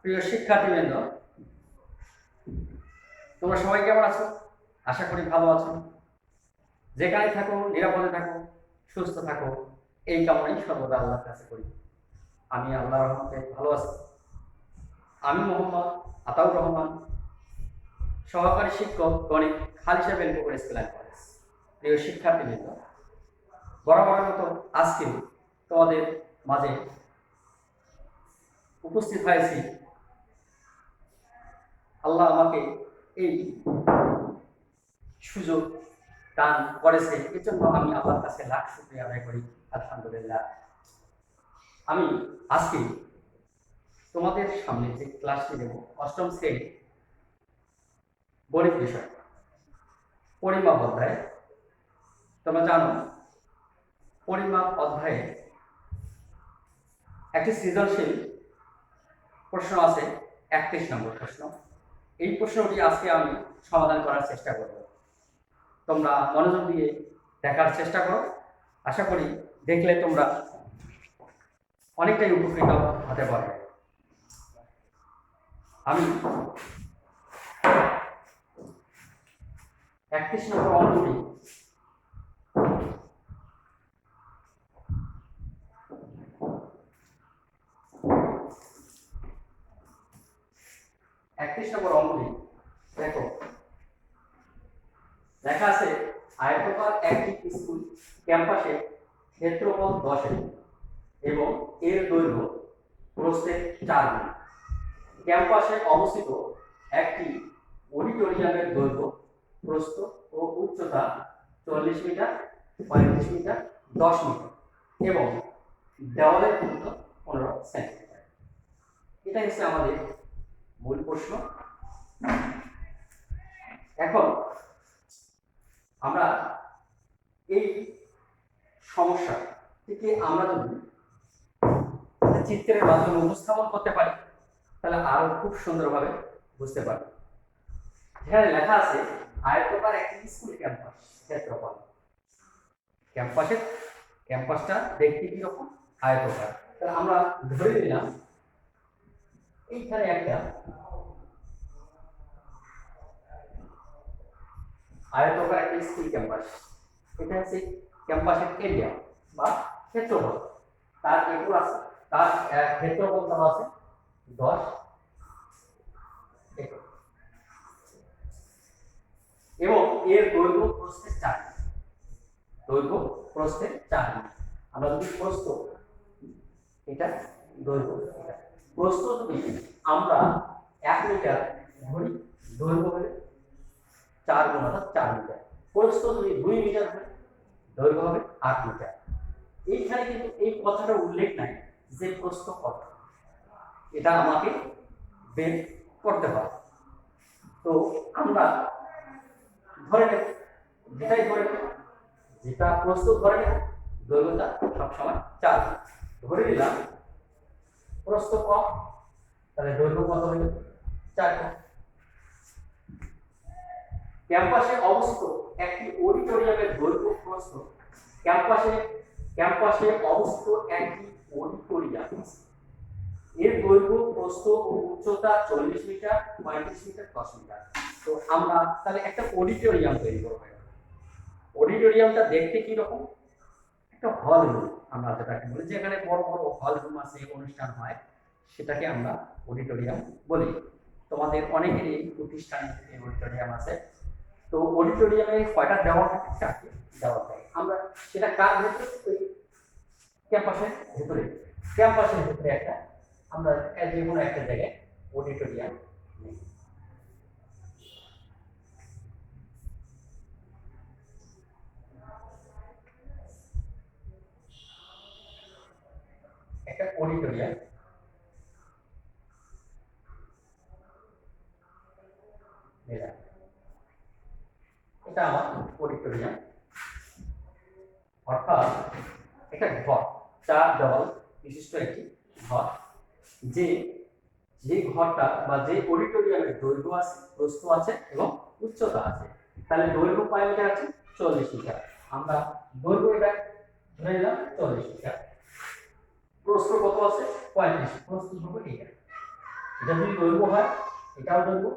প্রিয় শিক্ষার্থীবৃন্দ, তোমরা সবাই কেমন আছো? আশা করি ভালো আছো। যেখানে থাকো নিরাপদে থাকো, সুস্থ থাকো, এই কামনাই সর্বদা আল্লাহর কাছে করি। আমি আল্লাহর রহমতে ভালো আছি। আমি মোহাম্মদ আতাউর রহমান, সহকারী শিক্ষক, গণিত, Khalisha Belpukur school and college. প্রিয় শিক্ষার্থীবৃন্দ, বরাবরের মতো আজকে তোমাদের মাঝে উপস্থিত হয়েছি। আল্লাহ আমাকে এই সুযোগ দান করেছে, এর জন্য আমি আল্লাহর কাছে লাখ শুকরিয়া আদায় করি। আলহামদুলিল্লাহ। আমি আজকে তোমাদের সামনে যে ক্লাসটি দেব, অষ্টম শ্রেণী গণিত বিষয়, পরিমাপ অধ্যায়। তোমরা জানো পরিমাপ অধ্যায়ে একটি সৃজনশীল প্রশ্ন আছে, 31 নম্বর প্রশ্ন। এই প্রশ্নটি আজকে আমি সমাধান করার চেষ্টা করব। তোমরা মনোযোগ দিয়ে দেখার চেষ্টা করো। আশা করি দেখলে তোমরা অনেকটাই উপকৃত হতে পারবে। আমি 31 নম্বর অঙ্কটি দেখো, লেখা আছে আয়তকার একটি স্কুল ক্যাম্পাসে ক্ষেত্রফল 10 এবং এর দৈর্ঘ্য প্রস্থে 4 মিটার। ক্যাম্পাসে অবস্থিত একটি অডিটোরিয়ামের দৈর্ঘ্য, প্রস্থ ও উচ্চতা 40 মিটার, 35 মিটার, 10 মিটার এবং দেওয়ালের দূরত্ব 15 সেন্টিমিটার। এটা হচ্ছে আমাদের মূল প্রশ্ন। এখন আমরা এই সমস্যা থেকে আমরা যদি চিত্রের মাধ্যমে উপস্থাপন করতে পারি তাহলে আরো খুব সুন্দরভাবে বুঝতে পারবে। এখানে লেখা আছে আয়তকার একটি স্কুল ক্যাম্পাস ক্ষেত্রফল। ক্যাম্পাসটা দেখতে কি রকম? আয়তকার। তাহলে আমরা ধরে নিলাম এইখানে একটা আয়তকার একটি স্কুল ক্যাম্পাস। এটা হচ্ছে ক্যাম্পাসের এরিয়া বা ক্ষেত্রফল। তার একটু আছে, তার ক্ষেত্রফল দেওয়া আছে 10 একর এবং এর দৈর্ঘ্য প্রস্থে 4। দৈর্ঘ্য প্রস্থে 4। আমরা যদি প্রস্থ, এটা দৈর্ঘ্য, এটা প্রস্থ যদি আমরা 1 মিটার ধরি, দৈর্ঘ্য হবে 4 গুণ 4 মিটার। প্রস্থ যদি 2 মিটার হয়, দৈর্ঘ্য হবে 8 মিটার। এইখানে কিন্তু এই কথাটা উল্লেখ নাই যে প্রস্থ কত, এটা আমাকে বের করতে হবে। তো আমরা ধরে নেব, যেটা প্রস্থ ধরে নেব, দৈর্ঘ্যটা সবসময় 4। ধরে নিলাম প্রস্থ কম, তাহলে দৈর্ঘ্য কত হবে? 4। ক্যাম্পাসে অবস্থিত একটি অডিটোরিয়ামের দৈর্ঘ্য প্রস্থ, ক্যাম্পাসে অবস্থিত একটি অডিটোরিয়াম, এর দৈর্ঘ্য প্রস্থ ও উচ্চতা 40 মিটার, 35 মিটার, 10 মিটার। তো আমরা তাহলে একটা অডিটোরিয়াম তৈরি করব। অডিটোরিয়ামটা দেখতে কি রকম? একটা হল রুম, আমরা যেটাকে বলি, যেখানে বড় বড় হল রুম আছে, অনুষ্ঠান হয়, সেটাকে আমরা অডিটোরিয়াম বলি। তোমাদের অনেকেরই প্রতিষ্ঠানে এই অডিটোরিয়াম আছে। তো অডিটোরিয়ামে কয়টা দেওয়া থাকে? 4টি দেওয়া থাকে। আমরা সেটা কার ভেতরে? ওই ক্যাম্পাসের ভেতরে। ক্যাম্পাসের ভেতরে একটা আমরা যে কোনো একটা জায়গায় অডিটোরিয়াম নেই। একটা অডিটোরিয়াম, এটা আমার অডিটোরিয়াম, অর্থাৎ একটা ঘর, 4 দেওয়াল বিশিষ্ট একটি ঘর। যে ঘরটা বা যে অডিটোরিয়ামের দৈর্ঘ্য আছে, প্রস্থ আছে এবং উচ্চতা আছে। তাহলে দৈর্ঘ্য কয় মিটার আছে? 40 মিটার। আমরা দৈর্ঘ্য এটা ধরে নিলাম 40 মিটার। প্রস্থ কত আছে? 35। প্রস্থ হবে এটা। এটা যদি দৈর্ঘ্য হয়, এটাও দৈর্ঘ্য,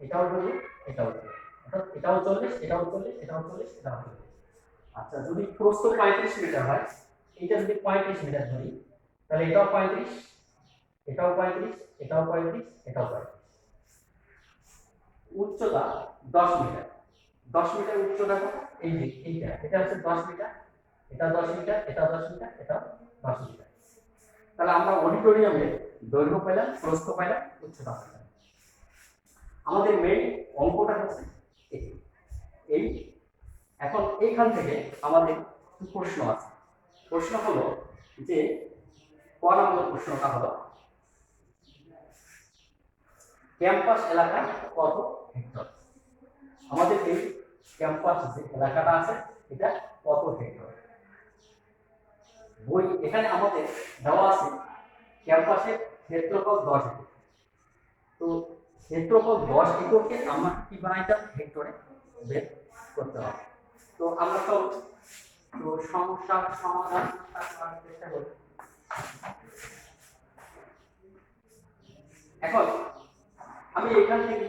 এটাও দৈর্ঘ্য, এটাও দৈর্ঘ্য, অর্থাৎ এটাও 40, এটাও 40, এটাও 40, এটাও 40। আচ্ছা, যদি প্রস্থ 35 মিটার হয়, এটা যদি 35 মিটার ধরি, তাহলে এটাও 35, এটাও 35, এটাও 35, এটাও 35। উচ্চতা 10 মিটার, 10 মিটার উচ্চতা কত? এই যে এইটা, এটা হচ্ছে 10 মিটার, এটা 10 মিটার, এটা 10 মিটার, এটা 10 মিটার। তাহলে আমরা অডিটোরিয়ামে দৈর্ঘ্য পেলাম, প্রস্থ পেলাম, উচ্চতা পেলাম। আমাদের মেইন অঙ্কটা হচ্ছে এই। এখন এইখান থেকে আমাদের প্রশ্ন আছে। প্রশ্ন হলো যে ক নম্বর প্রশ্নটা হলো ক্যাম্পাস এলাকা কত হেক্টর? আমাদের এই ক্যাম্পাস যে এলাকাটা আছে এটা কত হেক্টর? বই এখানে আমাদের দেওয়া আছে ক্যাম্পাসের ক্ষেত্রফল 10 একর। তো ক্ষেত্রফল 10 একরকে আমরা কি বানাইতাম? হেক্টরে বের করতে হবে। তো আমরা তো সমস্যার সমাধান করার চেষ্টা করি। এখন আমি এখান থেকে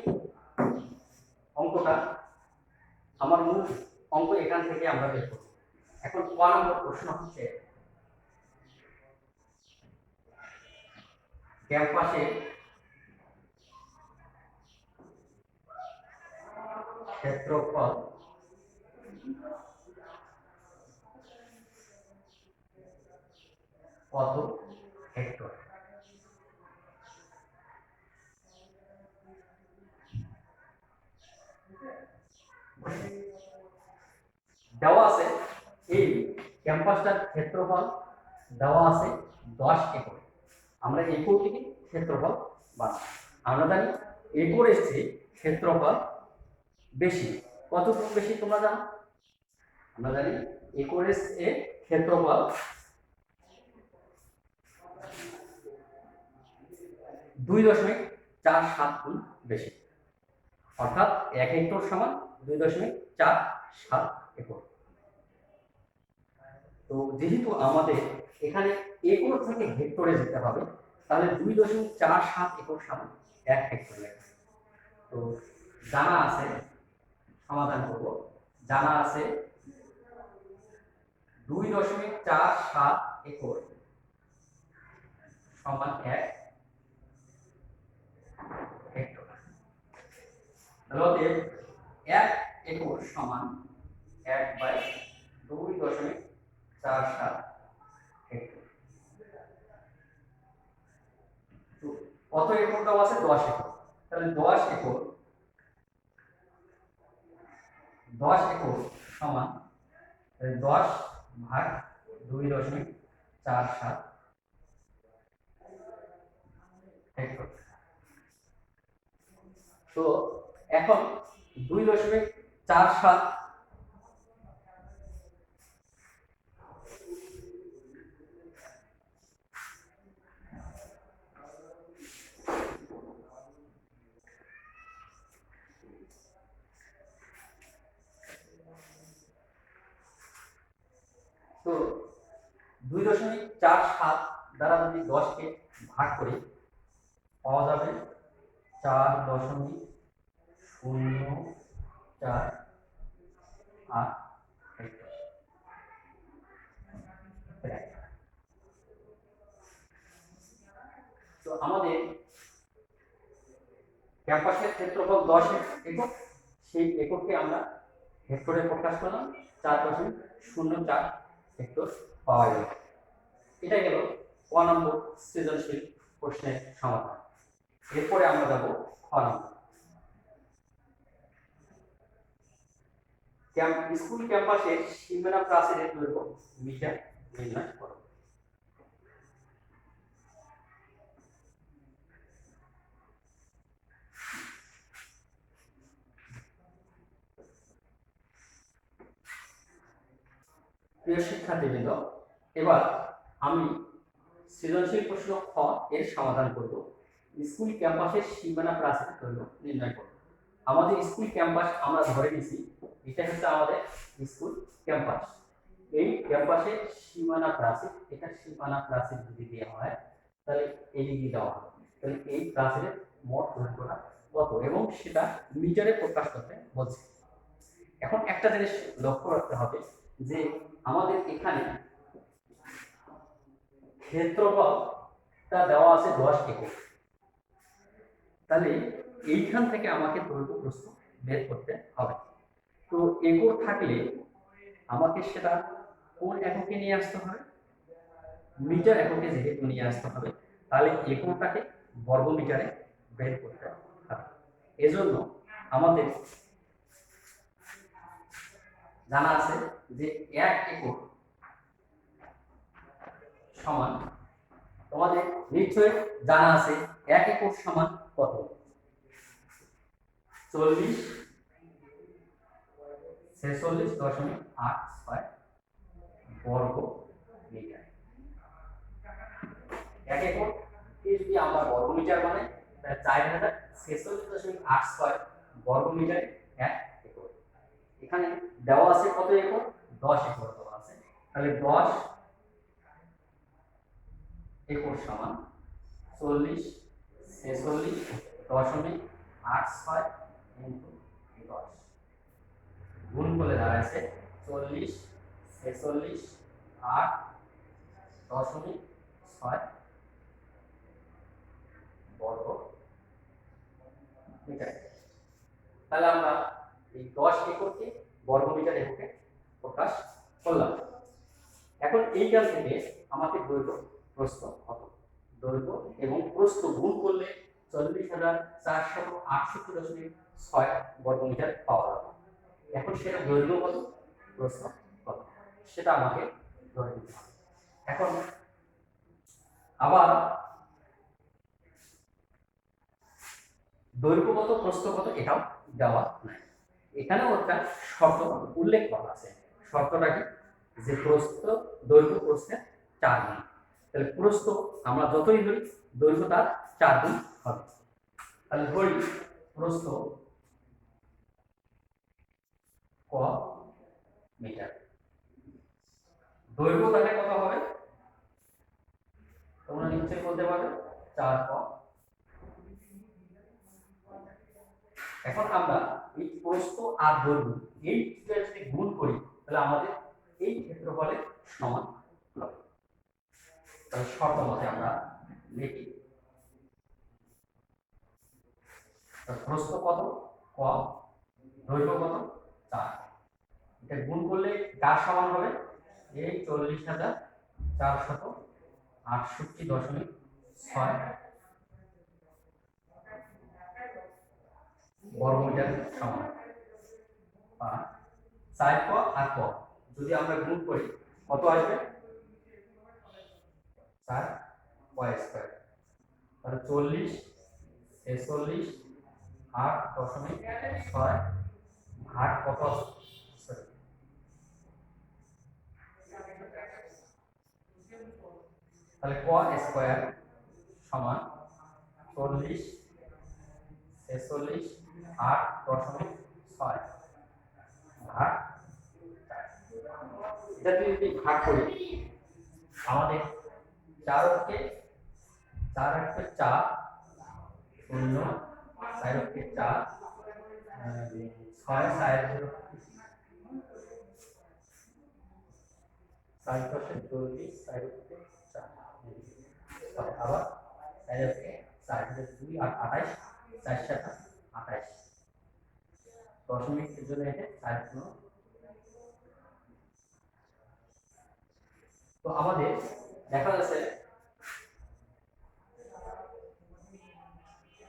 অঙ্কটা, আমার মূল অঙ্ক এখান থেকে আমরা বের করব। এখন ক নম্বর প্রশ্ন হচ্ছে ক্যাম্পাসে ক্ষেত্রফল কত হেক্টর? দেওয়া আছে এই ক্যাম্পাসটার ক্ষেত্রফল দেওয়া আছে 10 একর। আমরা একর থেকে ক্ষেত্রফল বানাবো। আমরা জানি একরের চেয়ে ক্ষেত্রফল বেশি। কতটুকু বেশি তোমরা জানো? আমরা জানি একরের চেয়ে ক্ষেত্রফল 2.47 গুণ বেশি, অর্থাৎ 1 হেক্টর সমান 2.47 একর। তো যেহেতু আমাদের এখানে একর থেকে হেক্টরে যেতে হবে, তাহলে 2.47 একর সমান 1 হেক্টর লেখা। তো জানা আছে, সমাধান করব। জানা আছে 2.47 একর সমান 1 হেক্টর। তাহলে 1 একর সমান 1/2.47 হেক্টর। তো কত একর দেওয়া আছে? 10 একর। তাহলে 10 একর সমান 10/2.47 হেক্টর। তো এখন 2.47 তো 2.47 দ্বারা যদি 10কে ভাগ করি, পাওয়া যাবে 4.048 হেক্টর। তো আমাদের ক্যাম্পাসের ক্ষেত্রফল 10 একক, সেই একককে আমরা হেক্টরে প্রকাশ করলাম, 4.04 হেক্টর পাওয়া গেল। এটা গেল ক নম্বর সৃজনশীল প্রশ্নের সমাধান। এরপরে আমরা যাব খ নম্বর। স্কুল ক্যাম্পাসের সীমানা প্রাচীরের দৈর্ঘ্য মিটার নির্ণয় করো। প্রিয় শিক্ষার্থীবৃন্দ, এবার আমি সৃজনশীল প্রশ্ন খ এর সমাধান করব। স্কুল ক্যাম্পাসের সীমানা প্রাচীরের দৈর্ঘ্য নির্ণয় করব। আমাদের স্কুল ক্যাম্পাস আমরা ধরে নিছি এটা হচ্ছে আমাদের স্কুল ক্যাম্পাস। এই ক্যাম্পাসের সীমানা প্রাচীর, এটা সীমানা প্রাচীর যদি দেওয়া হয় তাহলে এদিকে দেওয়া হবে। তাহলে এই ব্রাজিলের মোট দৈর্ঘ্যটা কত এবং সেটা মিটারে প্রকাশ করতে বলছে। এখন একটা জিনিস লক্ষ্য রাখতে হবে যে আমাদের এখানে ক্ষেত্রফলটা দেওয়া আছে 10 একক। তাহলে এইখান থেকে আমাকে দৈর্ঘ্য প্রস্থ বের করতে হবে। তো একক থাকলে আমাকে সেটা কোন এককে নিয়ে আসতে হবে, মিটার এককে যেহেতু নিয়ে আসতে হবে তাহলে এককটাকে বর্গ মিটারে বের করতে হবে। এজন্য আমাদের জানা আছে যে 1 একক সমান, তোমাদের নিশ্চয়ই জানা আছে 1 একক সমান কত, 40 46.86 বর্গ মিটার। 1 একক যদি আমরা বর্গ মিটার বানাই তাহলে 4046.86 বর্গ মিটারে 1 একক। এখানে দেওয়া আছে কত একক, 10 একক দেওয়া আছে। তাহলে 10 একক সমান 40 46.86 ইনটু 10 গুণ করলে দাঁড়াচ্ছে 40 46.86 বর্গ মিটার। তাহলে আমরা এই 10 এককে বর্গ মিটার এককে প্রকাশ করলাম। এখন এইখান থেকে আমাকে দৈর্ঘ্য প্রস্থ কত, দৈর্ঘ্য এবং প্রস্থ গুণ করলে 40,468.6 বর্গ মিটার পাওয়া যাবে। এখন সেটা দৈর্ঘ্য কত, প্রস্থ কত সেটা আমাকে ধরে নিতে হবে। এখন আবার দৈর্ঘ্য কত প্রস্থ কত এটাও দেওয়া নাই, এখানেও একটা শর্ত উল্লেখ করা আছে। শর্তটা কি, যে প্রস্থ দৈর্ঘ্য প্রস্থের 4 গুণ। তাহলে প্রস্থ আমরা যতই ধরি দৈর্ঘ্য তার 4 গুণ হবে। তাহলে ধরি প্রস্থ ক মিটার, দৈর্ঘ্য তাহলে কত হবে তোমরা নিশ্চয়ই বলতে পারবে 4 ক। এখন আমরা এই প্রস্থ আর দৈর্ঘ্য এই দুটো যদি গুণ করি তাহলে আমাদের এই ক্ষেত্রফলের সমান হবে। তাহলে শর্ত মতে আমরা লিখি প্রস্থ কত ক, দৈর্ঘ্য কত 4, এটা গুণ করলে কার সমান হবে, এই 40,468.6 বর্গ মিটার সমান। আর 4 ক আর ক যদি আমরা গুণ করি কত আসবে, 4 ক স্কয়ার। তাহলে 40,46.8.6 ভাগ কত, তাহলে ক স্কয়ার সমান 40,46.8.6 ভাগ 4। এটা যদি ভাগ করি আমাদের 4 অক্ষে 4 0 4 অক্ষে 4 6 4 4 পাশে 40 4 অক্ষে 4 আবার 4 অক্ষে 4 2 আর 28 4 7 28 দশমিক এর জন্য এটা 4 গুণ। তো আমাদের দেখা যাচ্ছে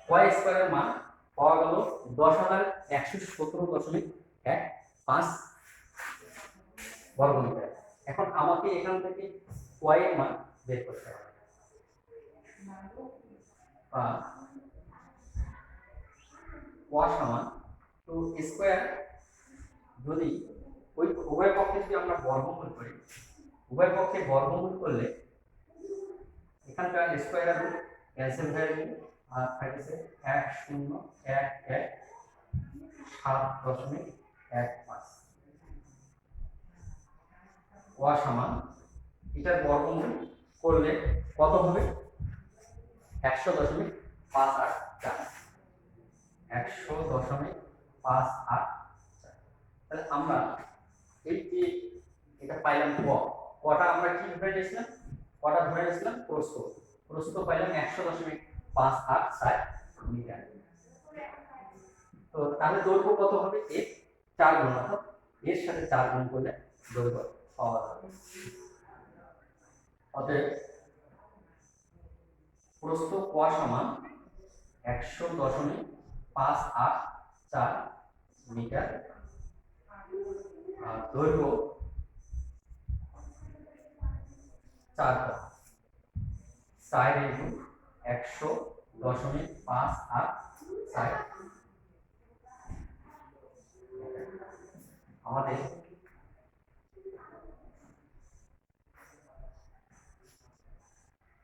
y স্কয়ারের মান পাওয়া গেল 10,117.15 বর্গ মিটার। এখন আমাকে এখান থেকে y এর মান বের করতে হবে। y সমান তো স্কয়ার যদি ওই উভয় পক্ষে যদি আমরা বর্গমূল করি, উভয় পক্ষে বর্গমূল করলে এখানকার স্কয়ার আর ক্যান্সেল হয়ে যাবে আর থাকছে 1011.7.15 y সমান এটার বর্গমূল করলে কত হবে, 100.15 584 100.584। তাহলে আমরা এই যে এটা পাইলাম কটা আমরা কি ধরে নিয়েছিলাম, কটা ধরে নিয়েছিলাম প্রস্থ, প্রস্থ পাইলাম 100.584 মিটার। তো তাহলে দৈর্ঘ্য কত হবে, এর 4 গুণ, অর্থাৎ এর সাথে 4 গুণ করলে দৈর্ঘ্য পাওয়া যাবে। অতএব প্রস্থ ক সমান 100.584 মিটার, আর দৈর্ঘ্য 4 ইন্টু 100.584 আমাদের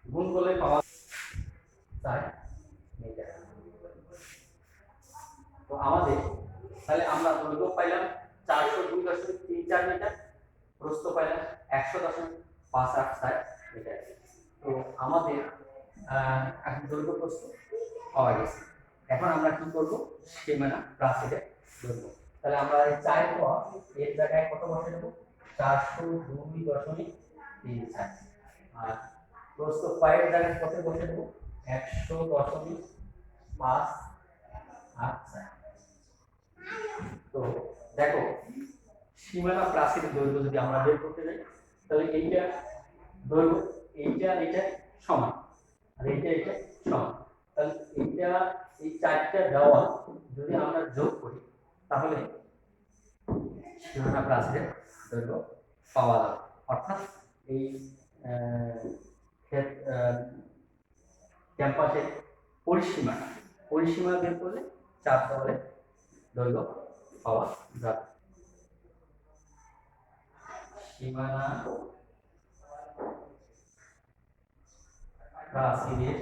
গুণ করলে পাওয়া যায় মিটার। তো আমাদের তাহলে আমরা দৈর্ঘ্য পাইলাম 402.34 মিটার, প্রস্থ পাইলাম 100.584 মিটার। তো আমাদের দৈর্ঘ্য প্রস্থ পাওয়া গেছে। এখন আমরা কি করব, সীমানা প্রাচীরের দৈর্ঘ্য। তাহলে আমরা এই 4 পর এর জায়গায় কত বসে দেব, 402.34, আর প্রস্থ পায়ের জায়গায় কত বসে দেব, 100.584। তো দেখো সীমানা প্রাচীরের দৈর্ঘ্য যদি আমরা বের করতে যাই, তাহলে এইটা দৈর্ঘ্য এইটা সমান, আর এইটা সমান। তাহলে এইটা এই 4টা দেওয়াল যদি আমরা যোগ করি, তাহলে সীমানা প্রাচীরের দৈর্ঘ্য পাওয়া যাবে। অর্থাৎ এই ক্যাম্পাসের পরিসীমা বের করলে 4 দেওয়ালের দৈর্ঘ্য পাওয়া যাবে। সীমানা প্রাচীরের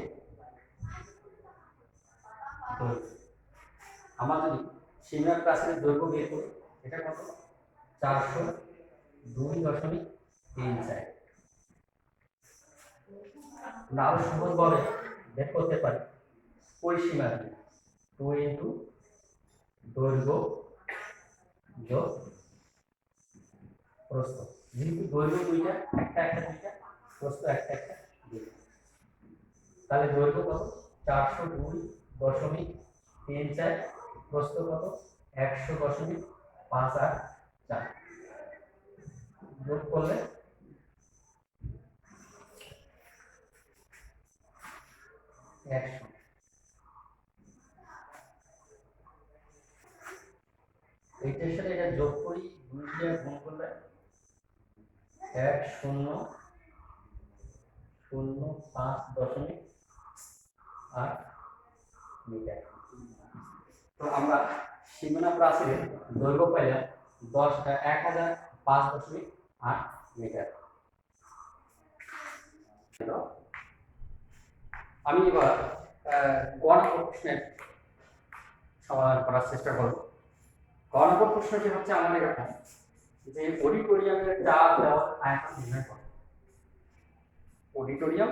দৈর্ঘ্য, আমরা যদি সীমানা প্রাচীরের দৈর্ঘ্য বের করি, এটা কত, 402.34। আমরা আরো সহজভাবে বের করতে পারি পরিসীমা দিয়ে, 2 ইন্টু দৈর্ঘ্য যোগ প্রস্থ। যেহেতু দৈর্ঘ্য দুইটা, একটা দুইটা, প্রস্থ একটা দুইটা, তাহলে দৈর্ঘ্য কত, 402.34, প্রস্থ কত, 100.584। যোগ করলে 100। এইটার সাথে এটা যোগ করি, 2 দিয়ে গুণ করলে 1005.8 মিটার। তো আমরা সীমানা প্রাচীরের দৈর্ঘ্য পাইলাম 1005.8 মিটার। আমি এবার গ নম্বর প্রশ্নের সমাধান করার চেষ্টা করব। গ নম্বর প্রশ্নটি হচ্ছে আমাদের এরকম যে অডিটোরিয়ামের চার দেওয়াল আয়তন নির্ণয় করো। অডিটোরিয়াম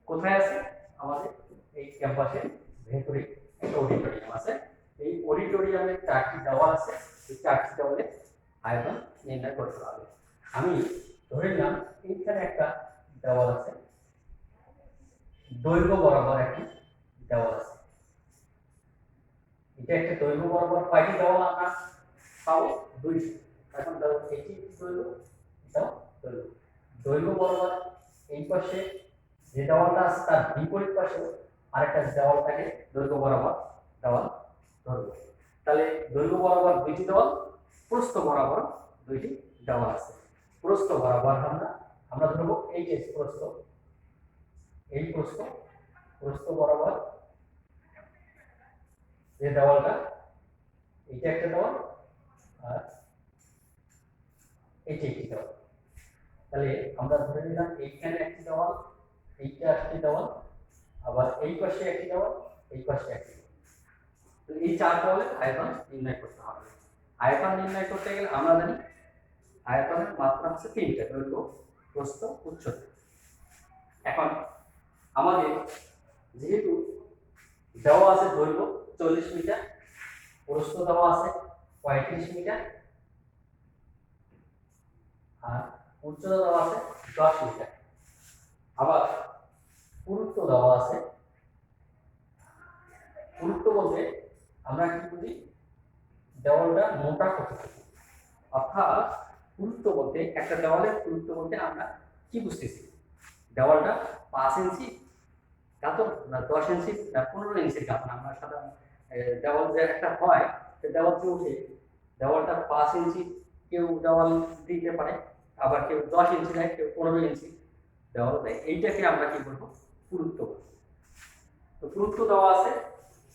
কোথায় আছে, আমাদের এই ক্যাম্পাসের ভেতরে একটা অডিটোরিয়াম আছে। এই অডিটোরিয়ামের 4টি দেওয়াল আছে, এই 4টি দেওয়ালের আয়তন নির্ণয় করতে হবে। আমি ধরে নিলাম এইখানে একটা দেওয়াল আছে, দৈর্ঘ্য বরাবর একটি দেওয়াল আছে। এটা একটা দৈর্ঘ্য বরাবর কয়টি দেওয়াল আমরা পাবো, 2টি। এখন ধরো এটি দৈর্ঘ্য, এটাও দৈর্ঘ্য। দৈর্ঘ্য বরাবর এই পাশে যে দেওয়ালটা আছে তার বিপরীত পাশে আরেকটা দেওয়াল থাকে দৈর্ঘ্য বরাবর দেওয়াল ধরবো। তাহলে দৈর্ঘ্য বরাবর 2টি দেওয়াল, প্রস্থ বরাবর 2টি দেওয়াল আছে। প্রস্থ বরাবর আমরা ধরবো এই যে প্রস্থ, এই প্রস্থ বরাবর যে দেওয়ালটা, এইটা একটা দেওয়াল আর এইটা একটি দেওয়াল। তাহলে আমরা ধরে নিলাম এইখানে একটি দেওয়াল, এইটা একটি দেওয়াল, আবার এই পাশে একটি দেওয়াল, এই পাশে একটি দেওয়াল। এই 4 দেওয়ালের আয়তন নির্ণয় করতে হবে। আয়তন নির্ণয় করতে গেলে আমরা জানি আয়তনের মাত্রা হচ্ছে 3টা, দৈর্ঘ্য, প্রস্থ, উচ্চতা। এখন আমাদের যেহেতু দেওয়া আছে দৈর্ঘ্য 40 মিটার, প্রস্থ দেওয়া আছে 35 মিটার, আর উচ্চতা দেওয়া আছে 10 মিটার। আবার পুরুত্ব দেওয়া আছে। পুরুত্ব বলতে আমরা কি বুঝি, দেওয়ালটা মোটা কতটুকু, অর্থাৎ পুরুত্ব বলতে একটা দেওয়ালের পুরুত্ব বলতে আমরা কি বুঝতেছি, দেওয়ালটা 5 ইঞ্চি গাঁথন না 10 ইঞ্চি না 15 ইঞ্চির গাঁথন। আমরা সাধারণ দেওয়াল যে একটা হয়, সে দেওয়াল যে উঠে, দেওয়ালটা 5 ইঞ্চি কেউ দেওয়াল দিতে পারে, আবার কেউ 10 ইঞ্চি দেয়, কেউ 15 ইঞ্চি দেওয়াল দেয়। এইটাকে আমরা কি বলবো, পুরুত্ব। তো পুরুত্ব দেওয়া আছে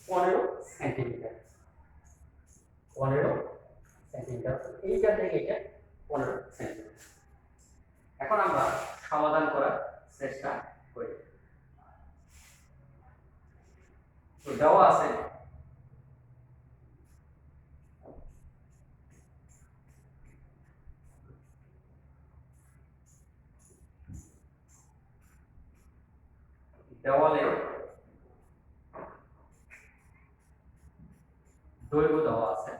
15 সেন্টিমিটার। 15 সেন্টিমিটার, এইটা থেকে এটা 15 সেন্টিমিটার। এখন আমরা সমাধান করার চেষ্টা করি। তো দেওয়া আছে দেওয়ালে দৈর্ঘ্য দেওয়া আছে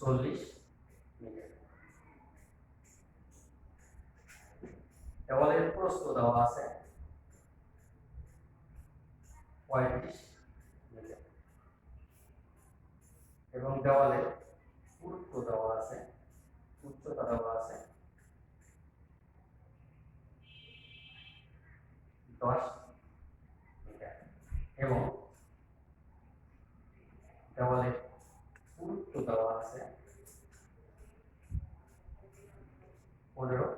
40 মিটার, দেওয়ালের প্রস্থ দেওয়া আছে 35 মিটার, এবং দেওয়ালের পুরুত্ব দেওয়া আছে, উচ্চতা দেওয়া আছে 10 মিটার, এবং দেওয়ালের পুরুত্ব দেওয়া আছে 15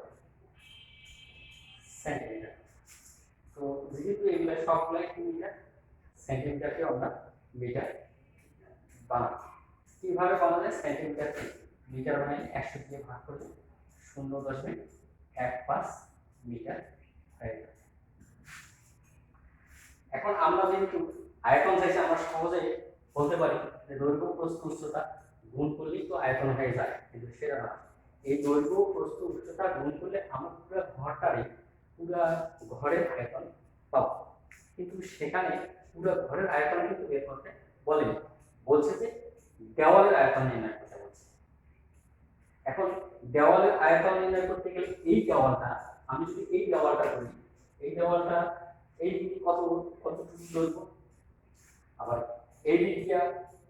সেন্টিমিটার। তো যেহেতু এগুলো সবগুলাই মিটার, সেন্টিমিটারকে আমরা মিটার বানাবো। কিভাবে বানালে সেন্টিমিটারকে মিটার বানাই 100 দিয়ে ভাগ করলে 0.15 মিটার হয়ে যাবে। এখন আমরা যেহেতু আয়তন চাইছি, আমরা সহজে বলতে পারি যে দৈর্ঘ্য প্রস্থ উচ্চতা গুণ করলেই তো আয়তন হয়ে যায়, কিন্তু সেটা না। এই দৈর্ঘ্য প্রস্থ উচ্চতা গুণ করলে আমরা পুরো ঘরটারই ঘরের আয়তন পাবো, কিন্তু সেখানে পুরো ঘরের আয়তন কিন্তু বের করতে বলেনি, বলছে যে দেওয়ালের আয়তন নির্ণয় করতে বলছে। এখন দেওয়ালের আয়তন নির্ণয় করতে গেলে এই দেওয়ালটা, আমি যদি এই দেওয়ালটা করি, এই দেওয়ালটা এই দিকে কতটুকু দৈর্ঘ্য, আবার এই দিকটা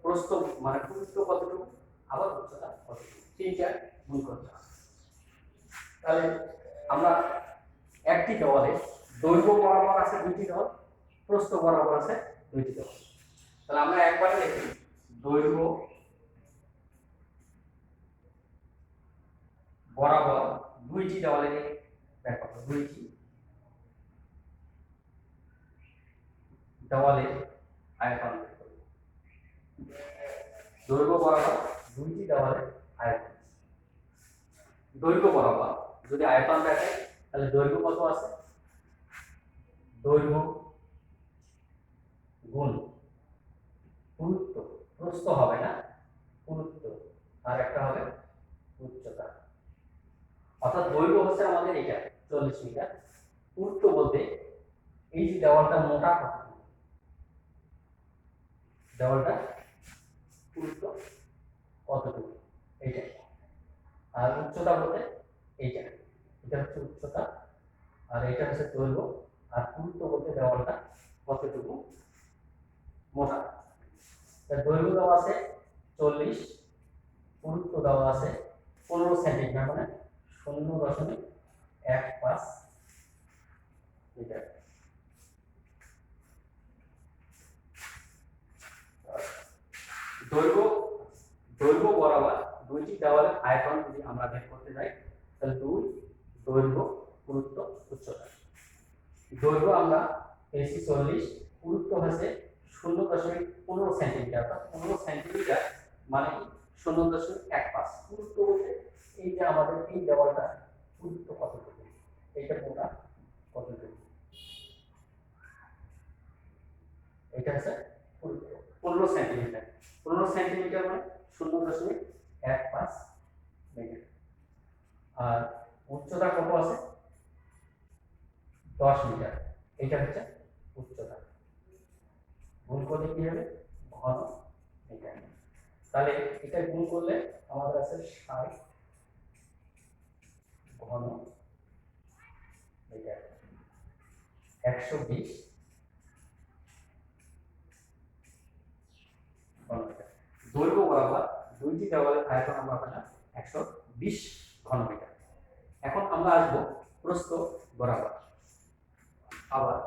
প্রস্থ মানে পুরুত্ব কতটুকু, আবার উচ্চতা কতটুকু, তিনটা গুণ করতে হবে। তাহলে আমরা একটি দেওয়ালে দৈর্ঘ্য বরাবর আছে 2টি দেওয়াল, প্রস্থ বরাবর আছে 2টি দেওয়াল। তাহলে আমরা একবারে দেখি দৈর্ঘ্য বরাবর 2টি দেওয়ালে দেখো 2টি দেওয়ালে আয়তন, দৈর্ঘ্য বরাবর 2টি দেওয়ালে আয়তন। দৈর্ঘ্য বরাবর যদি আয়তন দেখে, তাহলে দৈর্ঘ্য কত আছে, দৈর্ঘ্য গুণ পুরুত্ব, প্রস্থ হবে না, পুরুত্ব, আর একটা হবে উচ্চতা। অর্থাৎ দৈর্ঘ্য হচ্ছে আমাদের এটা 40 মিটার, পুরুত্ব বলতে এই যে দেওয়ালটা মোটা কতটুকু, দেওয়ালটা পুরুত্ব কতটুকু এইটা, আর উচ্চতা বলতে এইটা, এটা হচ্ছে উচ্চতা, আর এটা হচ্ছে দৈর্ঘ্য, আর পুরুত্ব বলতে দেওয়ালটা কতটুকু মোটা। দৈর্ঘ্য দেওয়া আছে 40, পুরুত্ব দেওয়া আছে 15 সেন্টিমিটার, মানে 0.15 মিটার। দৈর্ঘ্য দৈর্ঘ্য বরাবর 2টি দেওয়ালের আয়তন যদি আমরা বের করতে যাই, তাহলে 2 দৈর্ঘ্য পুরুত্ব উচ্চতা। দৈর্ঘ্য আমরা পেয়েছি 40, পুরুত্ব হচ্ছে 0.15 সেন্টিমিটার, 15 সেন্টিমিটার মানে 0.15। পুরুত্ব বলতে এই যে আমাদের এই দেওয়ালটা পুরুত্ব কতটুকু, এইটা মোটা কতটুকু, এটা হচ্ছে পুরুত্ব 15 সেন্টিমিটার। 15 সেন্টিমিটার মানে 0.15 মিটার। আর উচ্চতা কত আছে, 10 মিটার, এটা হচ্ছে উচ্চতা। গুণ করলে কি হবে ঘন মিটার। তাহলে এটা গুণ করলে আমাদের আছে 60 ঘন মিটার, 120 ঘন মিটার। দৈর্ঘ্য বরাবর দুইটি দেওয়ালের আয়তন আমরা পেলাম 120 ঘন মিটার। এখন আমরা আসবো প্রস্থ বরাবর। আবার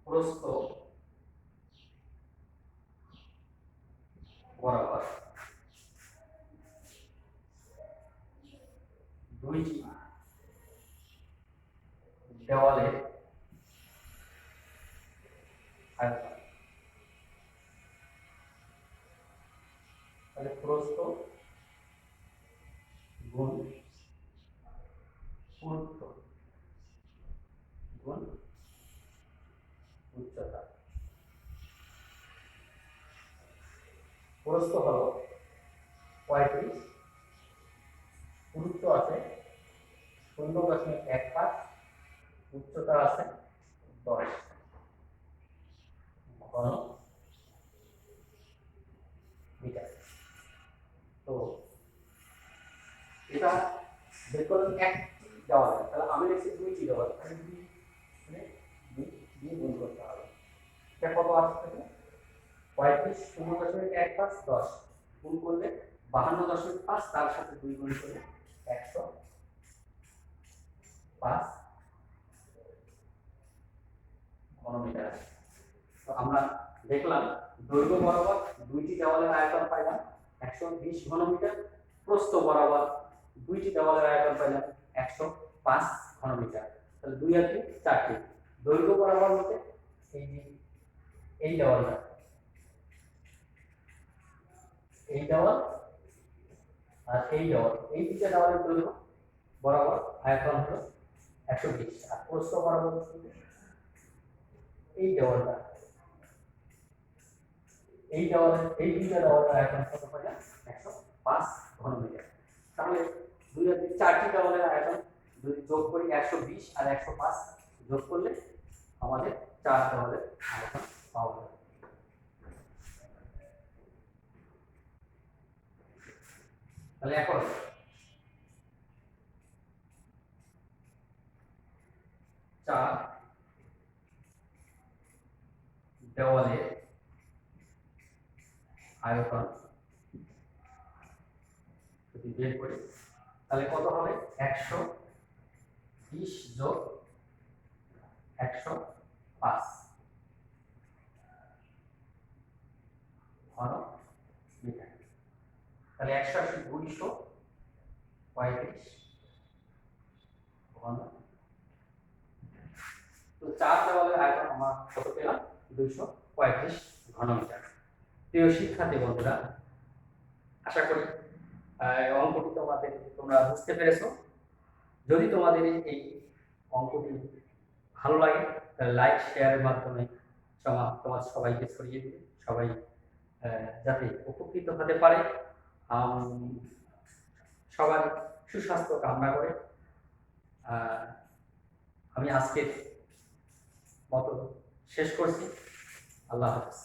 প্রস্থ বরাবর দুইটি দেওয়ালের আয়তন, তাহলে প্রস্থ গুণ পুরুত্ব গুণ উচ্চতা। প্রস্থ হলো 35, পুরুত্ব আছে 0.15, উচ্চতা আছে 10 ঘন মিটার। তো এটা বের করলাম একটি দেওয়াল, তাহলে আমি লিখছি দুইটি দেওয়াল, তাহলে দুই গুণ করতে হবে। এটা কত আসছে? 35 0.15 10 গুণ করলে 52.5, তার সাথে 2 গুণ করলে 105 ঘনমিটার। তো আমরা দেখলাম দৈর্ঘ্য বরাবর দুইটি দেওয়ালের আয়তন পাইলাম 120 ঘনমিটার, প্রস্থ বরাবর দুইটি দেওয়ালের আয়তন পাইলাম 105 ঘনমিটার। তাহলে 2 আর 3 4টি। দৈর্ঘ্য বরাবর মতে এই দেওয়ালটা, এই দেওয়াল আর এই দেওয়াল, এই দুইটা দেওয়ালের দৈর্ঘ্য বরাবর আয়তন হলো 120, আর প্রস্থ বরাবর এই দেওয়ালটা, এই দেওয়ালের এই দুইটা দেওয়ালের আয়তন কত পাইলাম 105 ঘনমিটার। তাহলে 2 আর 3 4টি দেওয়ালের আয়তন যোগ করি 120 আর 105 যোগ করলে আমাদের 4 দেওয়ালের আয়তন পাওয়া যাবে। তাহলে এখন চার দেওয়ালের আয়তন যদি বের করি তাহলে কত হবে 120 যোগ 105 ঘন মিটার। তাহলে 180 235 ঘন। তো 4 দেওয়ালের আয়তন আমরা কত পেলাম 235 ঘনমিটার। প্রিয় শিক্ষার্থী বন্ধুরা, আশা করি অঙ্কটি তোমরা বুঝতে পেরেছো। যদি তোমাদের এই অঙ্কটি ভালো লাগে তাহলে লাইক শেয়ারের মাধ্যমে তোমার সবাইকে ছড়িয়ে দিবে, সবাই যাতে উপকৃত হতে পারে। সবার সুস্বাস্থ্য কামনা করে আমি আজকের মতো শেষ করছি। আল্লাহ হাফেজ।